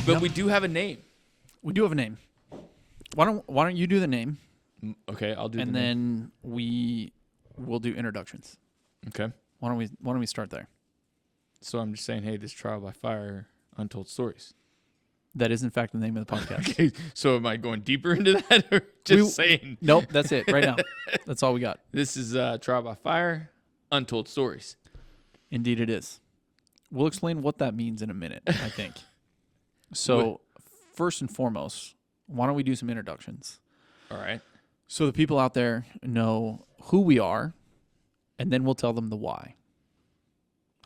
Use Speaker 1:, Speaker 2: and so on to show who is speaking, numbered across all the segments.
Speaker 1: But we do have a name.
Speaker 2: We do have a name. Why don't you do the name?
Speaker 1: Okay, I'll do.
Speaker 2: And
Speaker 1: the name.
Speaker 2: then we will do introductions.
Speaker 1: Okay.
Speaker 2: Why don't we start there?
Speaker 1: So I'm just saying, hey, this trial by fire, Untold Stories.
Speaker 2: That is in fact the name of the podcast.
Speaker 1: Okay. So am I going deeper into that, or just saying?
Speaker 2: Nope, that's it right now. That's all we got.
Speaker 1: This is trial by fire, Untold Stories.
Speaker 2: Indeed, it is. We'll explain what that means in a minute, I think. So, first and foremost, why don't we do some introductions?
Speaker 1: All right.
Speaker 2: So the people out there know who we are, and then we'll tell them the why.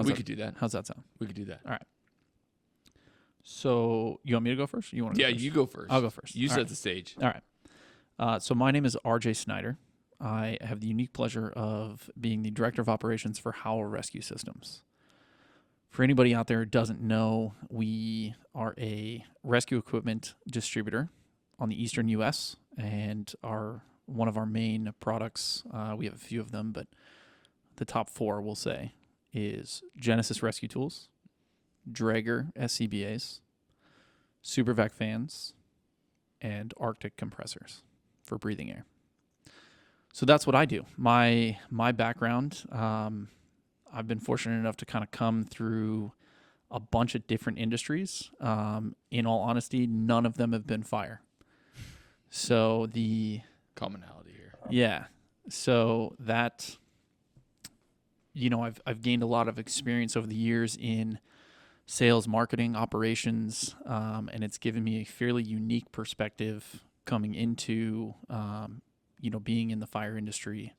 Speaker 1: We could do that.
Speaker 2: How's that sound?
Speaker 1: We could do that.
Speaker 2: All right. So you want me to go first? Or you want to?
Speaker 1: Yeah,
Speaker 2: go first?
Speaker 1: you go first.
Speaker 2: I'll go first.
Speaker 1: You
Speaker 2: All
Speaker 1: set
Speaker 2: right.
Speaker 1: the stage.
Speaker 2: All right. So my name is RJ Snider. I have the unique pleasure of being the Director of Operations for Howell Rescue Systems. For anybody out there who doesn't know, we are a rescue equipment distributor on the eastern U.S., and one of our main products, we have a few of them, but the top four, we'll say, is Genesis Rescue Tools, Draeger SCBAs, SuperVac fans, and Arctic compressors for breathing air. So that's what I do. My background, I've been fortunate enough to kind of come through a bunch of different industries. In all honesty, none of them have been fire. So the
Speaker 1: Commonality here.
Speaker 2: yeah, so that I've gained a lot of experience over the years in sales, marketing, operations, and it's given me a fairly unique perspective coming into being in the fire industry.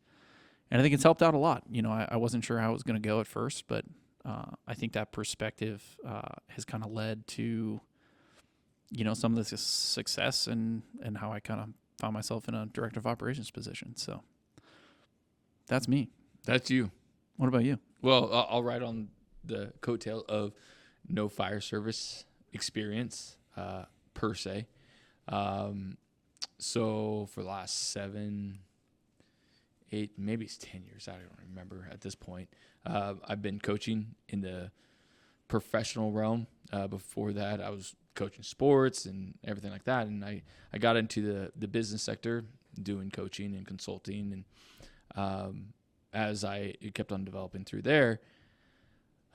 Speaker 2: And I think it's helped out a lot. I wasn't sure how it was going to go at first, but I think that perspective has kind of led to, some of the success and how I kind of found myself in a director of operations position. So that's me.
Speaker 1: That's you.
Speaker 2: What about you?
Speaker 1: Well, I'll ride on the coattail of no fire service experience per se. So for the last 7, 8, maybe it's 10 years, I don't remember at this point. I've been coaching in the professional realm. Before that, I was coaching sports and everything like that. And I got into the business sector doing coaching and consulting. And as I kept on developing through there,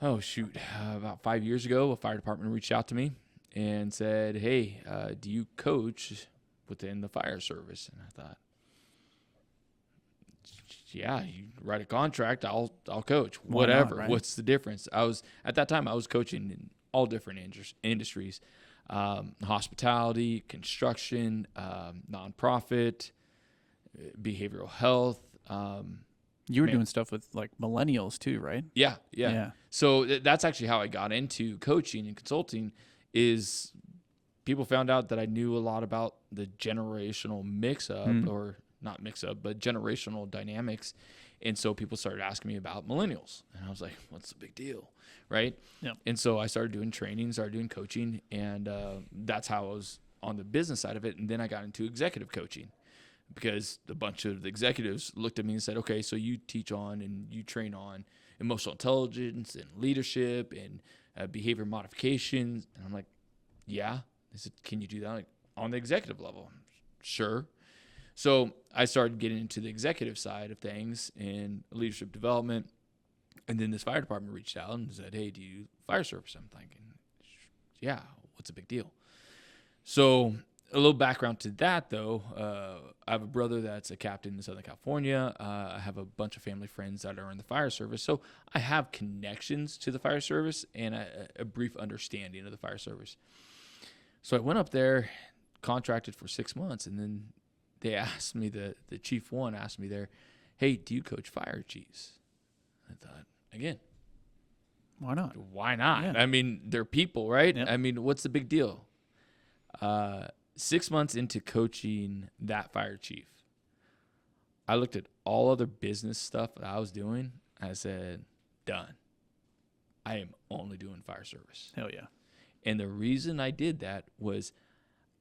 Speaker 1: about 5 years ago, a fire department reached out to me and said, hey, do you coach within the fire service? And I thought, yeah, you write a contract, I'll coach. Whatever.
Speaker 2: Not, right?
Speaker 1: What's the difference? At that time I was coaching in all different industries, hospitality, construction, nonprofit, behavioral health.
Speaker 2: You were doing stuff with like millennials too, right?
Speaker 1: Yeah. So that's actually how I got into coaching and consulting. Is people found out that I knew a lot about the generational mix-up, or not mix-up, but generational dynamics. And so people started asking me about millennials. And I was like, what's the big deal, right?
Speaker 2: Yep.
Speaker 1: And so I started doing training, started doing coaching, and that's how I was on the business side of it. And then I got into executive coaching because a bunch of the executives looked at me and said, okay, so you teach on and you train on emotional intelligence and leadership and behavior modifications. And I'm like, yeah. They said, can you do that on the executive level? Sure. So I started getting into the executive side of things and leadership development. And then this fire department reached out and said, hey, do you fire service? I'm thinking, yeah, what's the big deal? So a little background to that, though. I have a brother that's a captain in Southern California. I have a bunch of family friends that are in the fire service. So I have connections to the fire service and a brief understanding of the fire service. So I went up there, contracted for 6 months, and then they asked me, the chief one asked me there, hey, do you coach fire chiefs? I thought, again,
Speaker 2: Why not?
Speaker 1: why not?
Speaker 2: Yeah.
Speaker 1: I mean, they're people, right?
Speaker 2: Yep.
Speaker 1: I mean, what's the big deal? 6 months into coaching that fire chief, I looked at all other business stuff that I was doing. I said, done. I am only doing fire service.
Speaker 2: Hell yeah.
Speaker 1: And the reason I did that was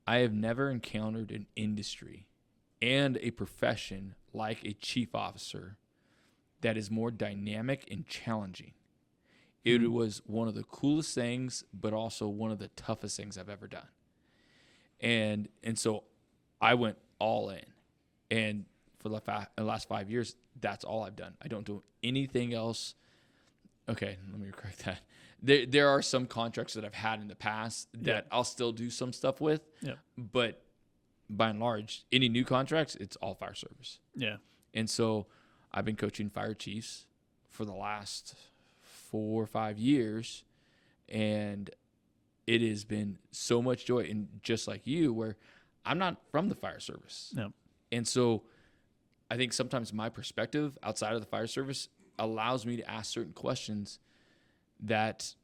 Speaker 1: I have never encountered an industry and a profession like a chief officer that is more dynamic and challenging. It was one of the coolest things, but also one of the toughest things I've ever done. And so I went all in. And for the last 5 years, that's all I've done. I don't do anything else. Okay, let me correct that. There are some contracts that I've had in the past that I'll still do some stuff with.
Speaker 2: Yeah.
Speaker 1: But by and large, any new contracts, it's all fire service.
Speaker 2: Yeah.
Speaker 1: And so I've been coaching fire chiefs for the last 4 or 5 years, and it has been so much joy. And just like you, where I'm not from the fire service.
Speaker 2: No.
Speaker 1: And so I think sometimes my perspective outside of the fire service allows me to ask certain questions that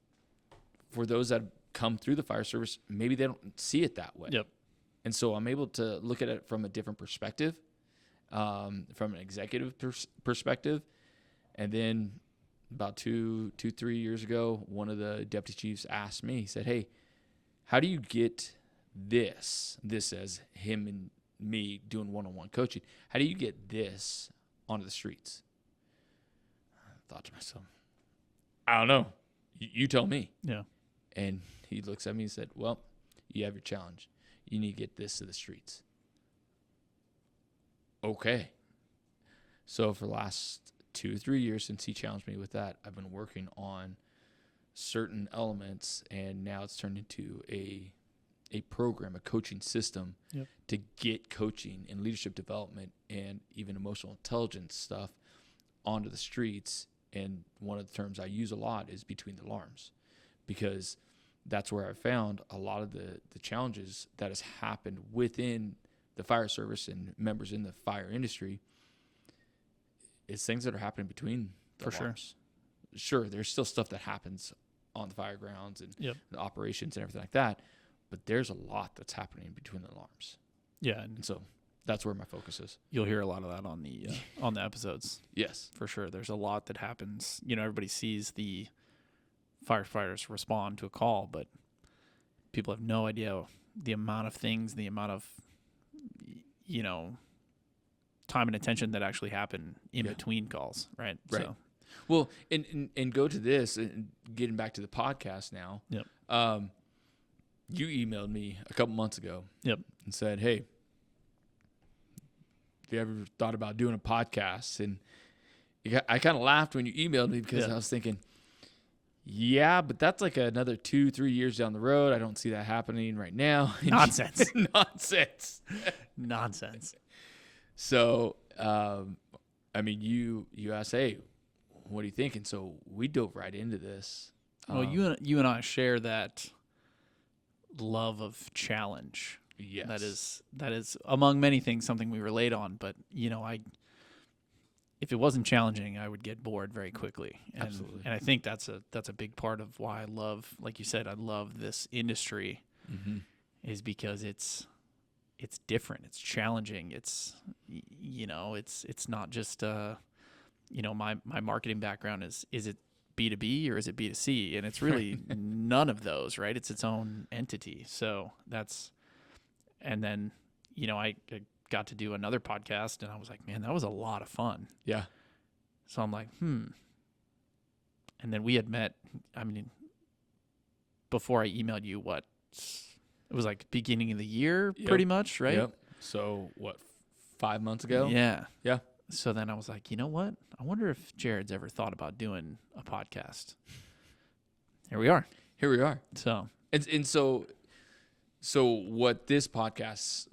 Speaker 1: for those that come through the fire service, maybe they don't see it that way.
Speaker 2: Yep.
Speaker 1: And so I'm able to look at it from a different perspective, from an executive perspective. And then about 3 years ago, one of the deputy chiefs asked me, he said, "Hey, how do you get this as him and me doing one-on-one coaching, how do you get this onto the streets?" I thought to myself, I don't know. You tell me.
Speaker 2: Yeah.
Speaker 1: And he looks at me and said, "Well, you have your challenge. You need to get this to the streets." Okay. So for the last 2 or 3 years since he challenged me with that, I've been working on certain elements, and now it's turned into a program, a coaching system to get coaching and leadership development and even emotional intelligence stuff onto the streets. And one of the terms I use a lot is between the alarms, because that's where I found a lot of the challenges that has happened within the fire service and members in the fire industry. It's things that are happening between the alarms. Sure, there's still stuff that happens on the fire grounds and the operations and everything like that, but there's a lot that's happening between the alarms.
Speaker 2: Yeah,
Speaker 1: and so that's where my focus is.
Speaker 2: You'll hear a lot of that on the episodes.
Speaker 1: Yes,
Speaker 2: for sure. There's a lot that happens. Everybody sees the firefighters respond to a call, but people have no idea the amount of things, the amount of time and attention that actually happen in between calls, right?
Speaker 1: Right.
Speaker 2: So,
Speaker 1: well, and go to this, and getting back to the podcast now.
Speaker 2: Yep.
Speaker 1: You emailed me a couple months ago.
Speaker 2: Yep.
Speaker 1: And said, "Hey, have you ever thought about doing a podcast?" And I kind of laughed when you emailed me, because I was thinking, yeah, but that's like another 2-3 years down the road. I don't see that happening right now.
Speaker 2: Nonsense.
Speaker 1: Nonsense. So, I mean, you asked, "Hey, what do you think?" And so we dove right into this.
Speaker 2: Well, you and I share that love of challenge.
Speaker 1: Yes.
Speaker 2: That is among many things something we relate on. But if it wasn't challenging, I would get bored very quickly.
Speaker 1: Absolutely.
Speaker 2: And I think that's a big part of why I love, like you said, I love this industry, is because it's different. It's challenging. It's it's not just my marketing background is it B2B or is it B2C? And it's really none of those, right? It's its own entity. So and then I got to do another podcast, and I was like, man, that was a lot of fun.
Speaker 1: Yeah.
Speaker 2: So I'm like, And then we had met, before I emailed you, it was like beginning of the year, pretty much, right?
Speaker 1: Yep. So 5 months ago?
Speaker 2: Yeah.
Speaker 1: Yeah.
Speaker 2: So then I was like, you know what? I wonder if Jared's ever thought about doing a podcast. Here we are. So.
Speaker 1: And so what this podcast,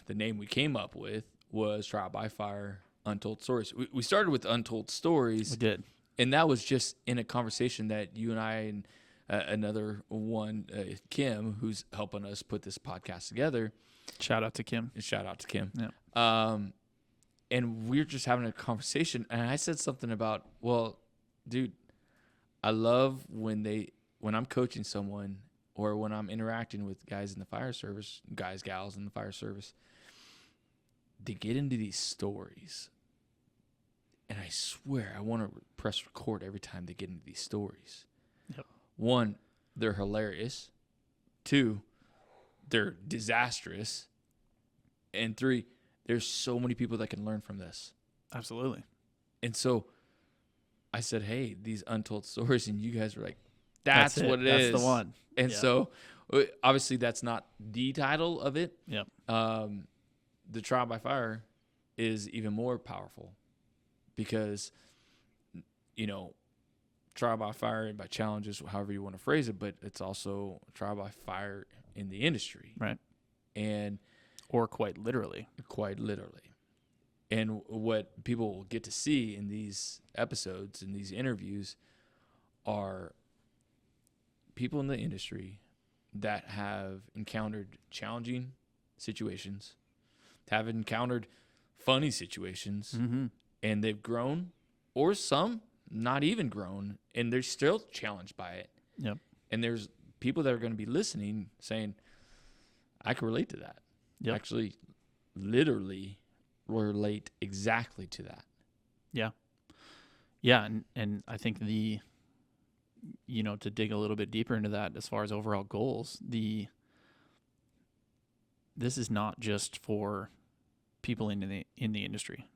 Speaker 1: the name we came up with was Trial by Fire, Untold Stories. We started with Untold Stories.
Speaker 2: We did.
Speaker 1: And that was just in a conversation that you and I and another one, Kim, who's helping us put this podcast together.
Speaker 2: Shout out to Kim.
Speaker 1: Yeah. And we were just having a conversation, and I said something about, well, dude, I love when I'm coaching someone or when I'm interacting with guys in the fire service, gals in the fire service, they get into these stories. And I swear I want to press record every time they get into these stories.
Speaker 2: Yep.
Speaker 1: 1, they're hilarious. 2, they're disastrous. And 3, there's so many people that can learn from this.
Speaker 2: Absolutely.
Speaker 1: And so I said, hey, these untold stories, and you guys were like, that's what it
Speaker 2: That's
Speaker 1: is.
Speaker 2: the one.
Speaker 1: And
Speaker 2: Yeah.
Speaker 1: so obviously that's not the title of it.
Speaker 2: Yep.
Speaker 1: The trial by fire is even more powerful because, trial by fire and by challenges, however you want to phrase it, but it's also trial by fire in the industry.
Speaker 2: Right.
Speaker 1: And
Speaker 2: Or quite literally.
Speaker 1: quite literally. And what people will get to see in these episodes and these interviews are people in the industry that have encountered challenging situations, have encountered funny situations,
Speaker 2: Mm-hmm.
Speaker 1: and they've grown, or some not even grown, and they're still challenged by it.
Speaker 2: Yep.
Speaker 1: And there's people that are going to be listening saying, I can relate to that.
Speaker 2: Yep.
Speaker 1: Actually, literally relate exactly to that.
Speaker 2: Yeah. Yeah. And I think to dig a little bit deeper into that as far as overall goals, this is not just for people in the industry,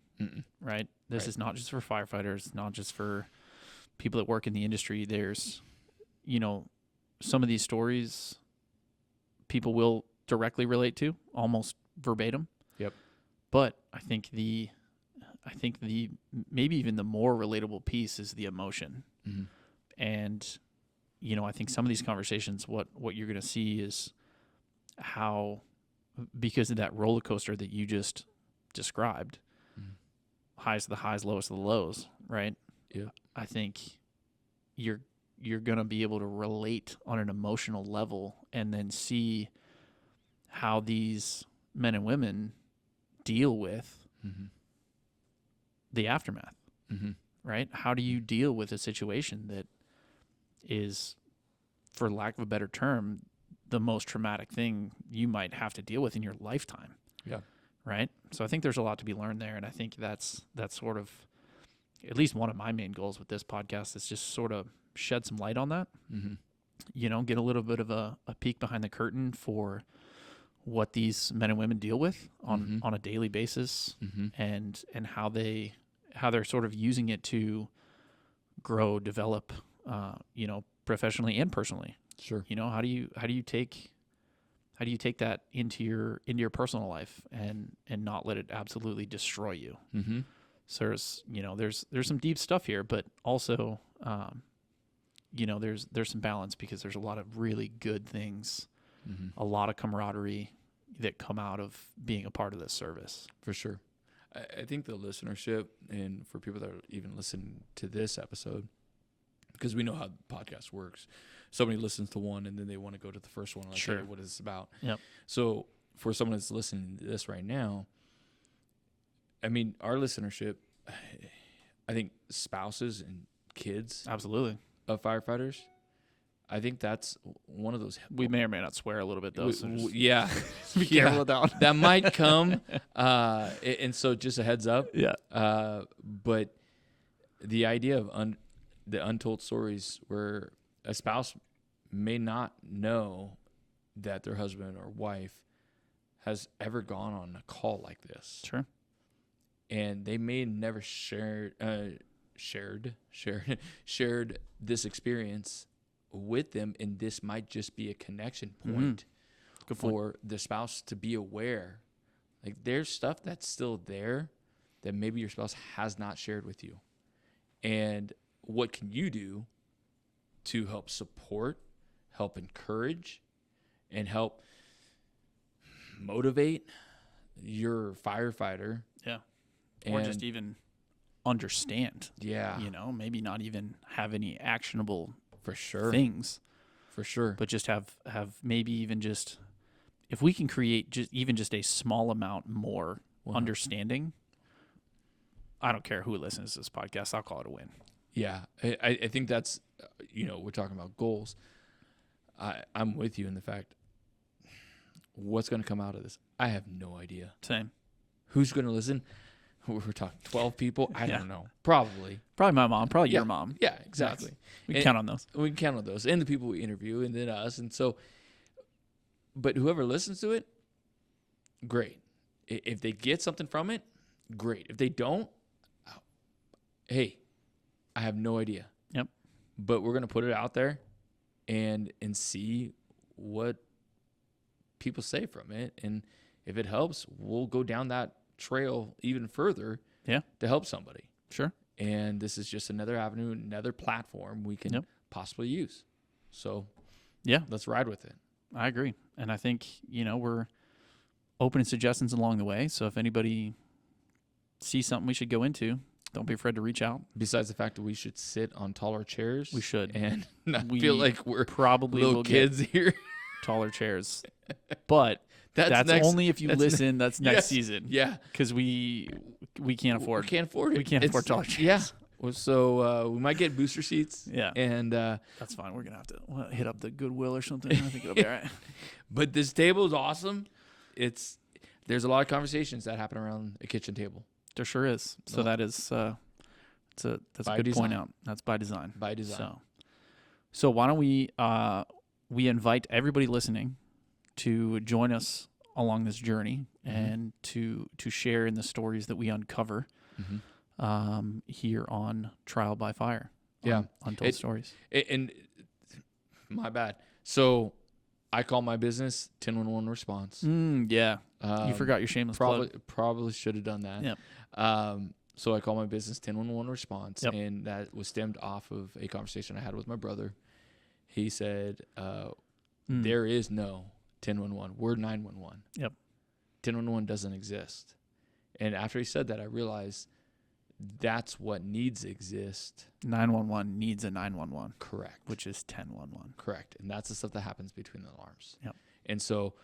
Speaker 2: right? This
Speaker 1: Right.
Speaker 2: is not just for firefighters, not just for people that work in the industry. There's, some of these stories people will directly relate to almost verbatim.
Speaker 1: Yep.
Speaker 2: But I think the maybe even the more relatable piece is the emotion.
Speaker 1: Mm-hmm.
Speaker 2: And, I think some of these conversations, what you're going to see is how, because of that roller coaster that you just described, highs of the highs, lowest of the lows, right?
Speaker 1: Yeah.
Speaker 2: I think you're going to be able to relate on an emotional level and then see how these men and women deal with the aftermath, right? How do you deal with a situation that is, for lack of a better term, the most traumatic thing you might have to deal with in your lifetime?
Speaker 1: Yeah.
Speaker 2: Right? So I think there's a lot to be learned there, and I think that's sort of at least one of my main goals with this podcast is just sort of shed some light on that. Get a little bit of a peek behind the curtain for what these men and women deal with on a daily basis, and how they're sort of using it to grow, develop, professionally and personally.
Speaker 1: Sure.
Speaker 2: How do you take that into your personal life and not let it absolutely destroy you? So there's some deep stuff here, but also there's some balance because there's a lot of really good things, a lot of camaraderie that come out of being a part of this service.
Speaker 1: For sure. I think the listenership, and for people that are even listening to this episode, because we know how the podcast works, somebody listens to one and then they want to go to the first one, like,
Speaker 2: Sure.
Speaker 1: hey, what is this about?
Speaker 2: Yep.
Speaker 1: So for someone that's listening to this right now, I mean, our listenership, I think spouses and kids
Speaker 2: Absolutely.
Speaker 1: of firefighters, I think that's one of those.
Speaker 2: We may or may not swear a little bit though. So just
Speaker 1: Yeah.
Speaker 2: be careful with that one.
Speaker 1: That might come. And so just a heads up.
Speaker 2: Yeah.
Speaker 1: But the idea of the untold stories where a spouse may not know that their husband or wife has ever gone on a call like this.
Speaker 2: Sure.
Speaker 1: And they may never shared this experience with them, and this might just be a connection point for the spouse to be aware. Like, there's stuff that's still there that maybe your spouse has not shared with you. And what can you do to help support, help encourage, and help motivate your firefighter?
Speaker 2: Yeah. Or just even understand.
Speaker 1: Yeah.
Speaker 2: Maybe not even have any actionable
Speaker 1: For sure.
Speaker 2: things,
Speaker 1: For sure.
Speaker 2: but just have maybe even just, if we can create just a small amount more understanding, I don't care who listens to this podcast, I'll call it a win.
Speaker 1: Yeah. I think that's, we're talking about goals. I'm with you in the fact, what's going to come out of this? I have no idea.
Speaker 2: Same.
Speaker 1: Who's going to listen? We're talking 12 people. I
Speaker 2: Yeah.
Speaker 1: don't know. Probably
Speaker 2: my mom, probably your mom.
Speaker 1: Yeah, exactly.
Speaker 2: We can count on those.
Speaker 1: We can count on those, and the people we interview, and then us. And so, but whoever listens to it, great. If they get something from it, great. If they don't, hey, I have no idea.
Speaker 2: Yep.
Speaker 1: But we're going to put it out there and see what people say from it. And if it helps, we'll go down that trail even further to help somebody.
Speaker 2: Sure.
Speaker 1: And this is just another avenue, another platform we can possibly use. So let's ride with it.
Speaker 2: I agree. And I think, we're open to suggestions along the way. So if anybody sees something we should go into, don't be afraid to reach out.
Speaker 1: Besides the fact that we should sit on taller chairs.
Speaker 2: We should.
Speaker 1: And not feel like we're
Speaker 2: probably
Speaker 1: little kids here.
Speaker 2: Taller chairs. But that's only if you listen. That's next season.
Speaker 1: Yeah.
Speaker 2: Because we can't afford.
Speaker 1: We can't afford it.
Speaker 2: We can't afford taller chairs.
Speaker 1: Yeah. Well, so we might get booster seats.
Speaker 2: Yeah.
Speaker 1: And
Speaker 2: that's fine. We're gonna have to hit up the Goodwill or something. I think it'll be all right.
Speaker 1: But this table is awesome. There's a lot of conversations that happen around a kitchen table.
Speaker 2: There sure is. So that is that's a good point out. That's by design.
Speaker 1: By design.
Speaker 2: So why don't we invite everybody listening to join us along this journey and to share in the stories that we uncover here on Trial by Fire. Untold Stories.
Speaker 1: And my bad. So I call my business 1011 Response.
Speaker 2: Yeah. You forgot your shameless plug.
Speaker 1: Probably should have done that.
Speaker 2: Yep.
Speaker 1: So I call my business 1011 Response, and that was stemmed off of a conversation I had with my brother. He said, there is no 1011. We're 911.
Speaker 2: Yep.
Speaker 1: 1011 doesn't exist. And after he said that, I realized that's what needs to exist.
Speaker 2: 911 needs a 911.
Speaker 1: Correct.
Speaker 2: Which is 1011.
Speaker 1: Correct. And that's the stuff that happens between the alarms.
Speaker 2: Yep.
Speaker 1: And so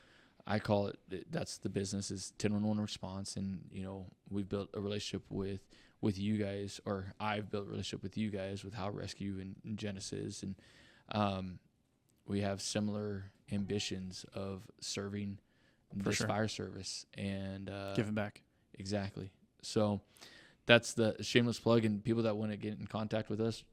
Speaker 1: I call it, that's the business is 1011 Response. And, we've built a relationship with you guys, or I've built a relationship with you guys with Howell Rescue and Genesis. And we have similar ambitions of serving this fire service and
Speaker 2: giving back.
Speaker 1: Exactly. So that's the shameless plug, and people that want to get in contact with us,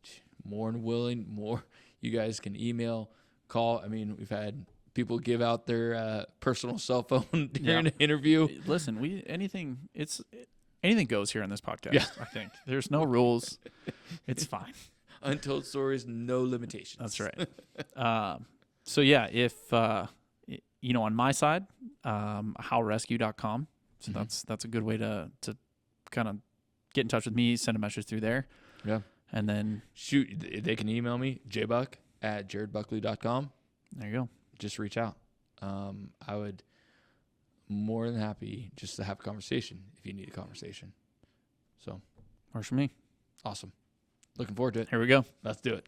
Speaker 1: more than willing, you guys can email, call. I mean, we've had people give out their personal cell phone during an interview.
Speaker 2: Listen, anything goes here on this podcast. Yeah. I think there's no rules. It's fine.
Speaker 1: Untold Stories, no limitations.
Speaker 2: That's right. So yeah, if on my side, howrescue.com. So that's a good way to kind of get in touch with me, send a message through there.
Speaker 1: Yeah.
Speaker 2: And then
Speaker 1: they can email me, jbuck@jaredbuckley.com.
Speaker 2: There you go.
Speaker 1: Just reach out. I would more than happy just to have a conversation if you need a conversation. So
Speaker 2: works for me.
Speaker 1: Awesome. Looking forward to it.
Speaker 2: Here we go.
Speaker 1: Let's do it.